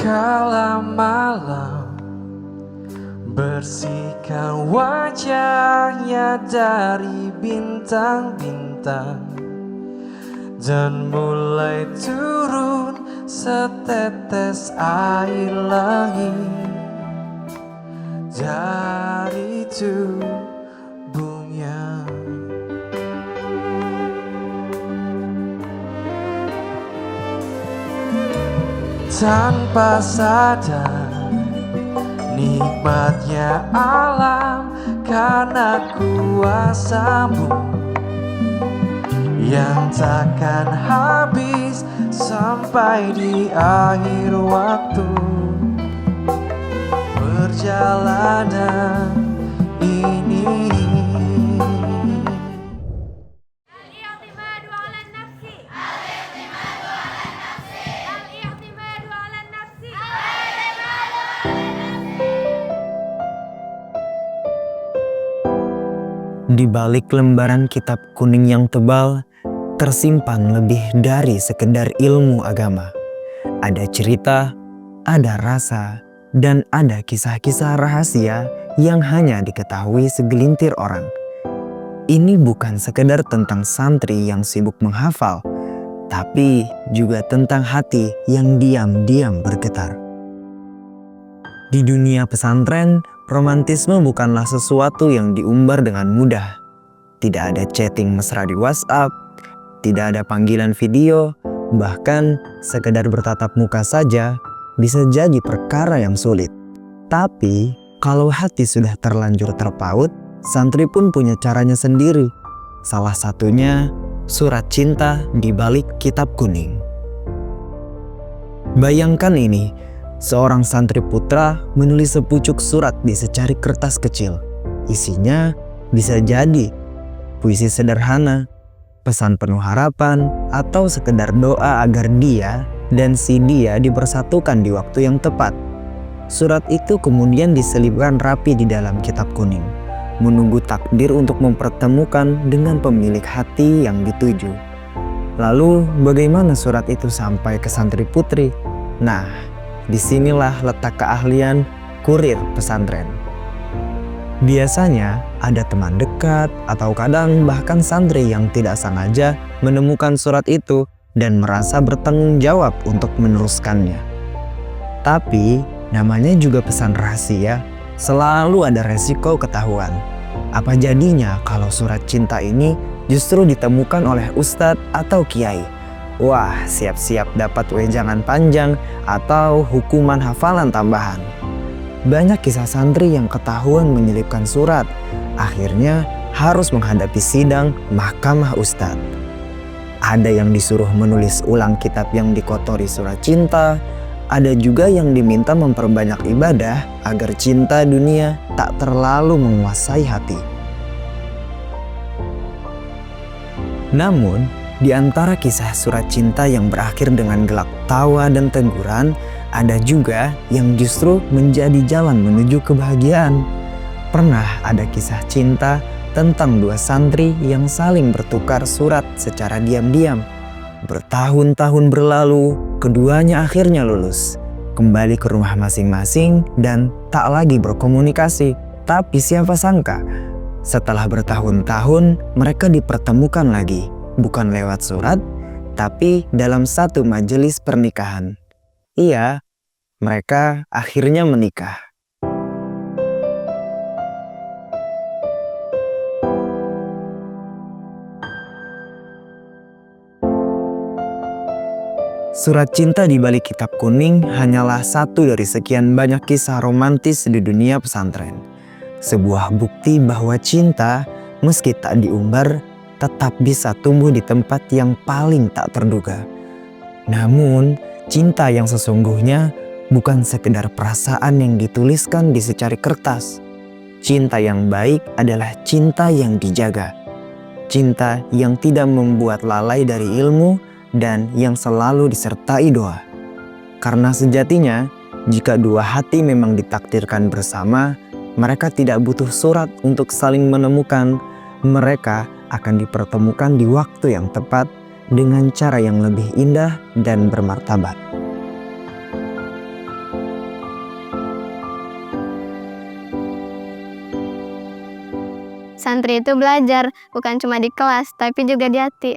Kala malam bersihkan wajahnya dari bintang-bintang, dan mulai turun setetes air langit dari tubuhnya. Tanpa sadar nikmatnya alam karena kuasamu yang takkan habis sampai di akhir waktu. Perjalanan ini Di balik lembaran kitab kuning yang tebal, tersimpan lebih dari sekedar ilmu agama. Ada cerita, ada rasa, dan ada kisah-kisah rahasia yang hanya diketahui segelintir orang. Ini bukan sekedar tentang santri yang sibuk menghafal, tapi juga tentang hati yang diam-diam bergetar. Di dunia pesantren, romantisme bukanlah sesuatu yang diumbar dengan mudah. Tidak ada chatting mesra di WhatsApp, tidak ada panggilan video, bahkan sekedar bertatap muka saja bisa jadi perkara yang sulit. Tapi kalau hati sudah terlanjur terpaut, santri pun punya caranya sendiri. Salah satunya surat cinta di balik kitab kuning. Bayangkan ini, seorang santri putra menulis sepucuk surat di secari kertas kecil. Isinya bisa jadi puisi sederhana, pesan penuh harapan, atau sekedar doa agar dia dan si dia dipersatukan di waktu yang tepat. Surat itu kemudian diselipkan rapi di dalam kitab kuning, menunggu takdir untuk mempertemukan dengan pemilik hati yang dituju. Lalu bagaimana surat itu sampai ke santri putri? Nah, disinilah letak keahlian kurir pesantren. Biasanya ada teman dekat atau kadang bahkan santri yang tidak sengaja menemukan surat itu dan merasa bertanggung jawab untuk meneruskannya. Tapi namanya juga pesan rahasia, selalu ada resiko ketahuan. Apa jadinya kalau surat cinta ini justru ditemukan oleh ustadz atau kiai? Wah, siap-siap dapat wejangan panjang atau hukuman hafalan tambahan. Banyak kisah santri yang ketahuan menyelipkan surat, akhirnya harus menghadapi sidang mahkamah ustadz. Ada yang disuruh menulis ulang kitab yang dikotori surat cinta, ada juga yang diminta memperbanyak ibadah agar cinta dunia tak terlalu menguasai hati. Namun, di antara kisah surat cinta yang berakhir dengan gelak tawa dan teguran, ada juga yang justru menjadi jalan menuju kebahagiaan. Pernah ada kisah cinta tentang dua santri yang saling bertukar surat secara diam-diam. Bertahun-tahun berlalu, keduanya akhirnya lulus, kembali ke rumah masing-masing dan tak lagi berkomunikasi. Tapi siapa sangka, setelah bertahun-tahun mereka dipertemukan lagi. Bukan lewat surat, tapi dalam satu majelis pernikahan. Iya, mereka akhirnya menikah. Surat cinta di balik kitab kuning hanyalah satu dari sekian banyak kisah romantis di dunia pesantren. Sebuah bukti bahwa cinta, meski tak diumbar, tetap bisa tumbuh di tempat yang paling tak terduga. Namun, cinta yang sesungguhnya bukan sekedar perasaan yang dituliskan di secari kertas. Cinta yang baik adalah cinta yang dijaga. Cinta yang tidak membuat lalai dari ilmu dan yang selalu disertai doa. Karena sejatinya, jika dua hati memang ditakdirkan bersama, mereka tidak butuh surat untuk saling menemukan. Mereka akan dipertemukan di waktu yang tepat dengan cara yang lebih indah dan bermartabat. santri itu belajar, bukan cuma di kelas, tapi juga di hati.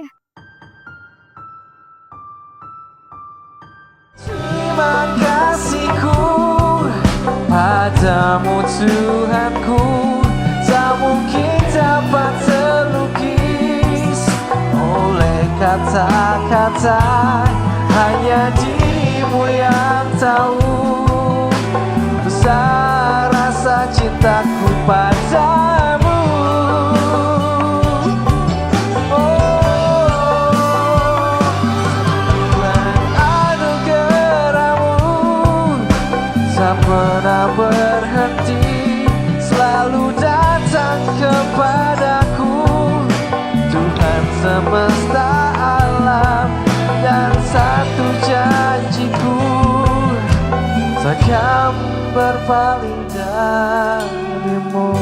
Terima kasihku padamu Tuhanku, tak mungkin dapat terlukis oleh kata-kata, hanya dirimu yang tahu besar rasa cintaku padamu. Tak pernah berhenti, selalu datang kepadaku. Tuhan semesta alam, dan satu janjiku, takkan berpaling darimu.